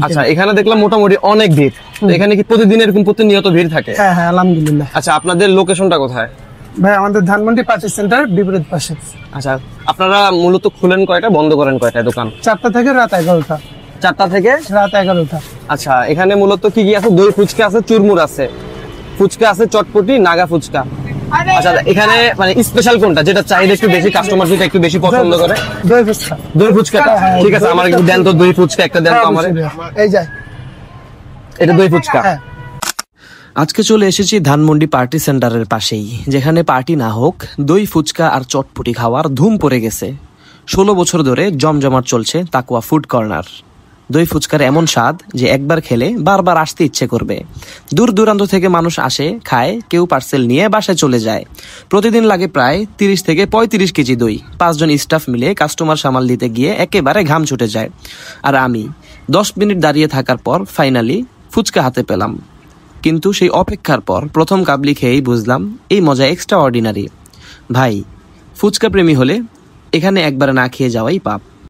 আচ্ছা, এখানে দেখলাম মোটামুটি অনেক ভিড়। এখানে কি প্রতিদিন এরকম প্রতিনিয়ত ভিড় থাকে? হ্যাঁ হ্যাঁ, আলহামদুলিল্লাহ। আচ্ছা, আপনাদের লোকেশনটা কোথায়? ভাই আমাদের ধানমন্ডি পার্টি সেন্টার বিপরীত পাশে। আচ্ছা, আপনারা মূলত খুলেন কয়টা, বন্ধ করেন কয়টা দোকান? 4টা থেকে রাত 11টা। 4টা থেকে রাত 11টা। আচ্ছা, এখানে মূলত কি কি আছে? দই ফুচকা আছে, চুরমুর আছে, ফুচকা আছে, চটপটি, নাগা ফুচকা। আচ্ছা, এখানে মানে স্পেশাল কোনটা, যেটা চাহিদা একটু বেশি, কাস্টমার যেটা একটু বেশি পছন্দ করে? দই ফুচকা। দই ফুচকা, ঠিক আছে, আমার একটু দেন তো, দই ফুচকা একটা দেন তো আমারে। এই যায়, এটা দই ফুচকা। আজকে চলে এসেছি ধানমন্ডি পার্টি সেন্টারের পাশেই, যেখানে পার্টি না হোক, দই ফুচকা আর চটপটি খাওয়ার ধুম পড়ে গেছে। 16 বছর ধরে জমজমাট চলছে তাকুয়া ফুড কর্নার। দই ফুচকার এমন স্বাদ যে একবার খেলে বারবার আসতে ইচ্ছে করবে। দূর দূরান্ত থেকে মানুষ আসে, খায়, কেউ পার্সেল নিয়ে বাসায় চলে যায়। প্রতিদিন লাগে প্রায় 30 থেকে 35 কেজি দই। 5 জন স্টাফ মিলে কাস্টমার সামাল দিতে গিয়ে একেবারে ঘাম ছুটে যায়। আর আমি 10 মিনিট দাঁড়িয়ে থাকার পর ফাইনালি ফুচকা হাতে পেলাম। কিন্তু সেই অপেক্ষার পর প্রথম কাবলি খেয়েই বুঝলাম এই মজা এক্সট্রা অর্ডিনারি। ভাই, ফুচকা প্রেমী হলে এখানে একবার না খেয়ে যাওয়াই পাপ।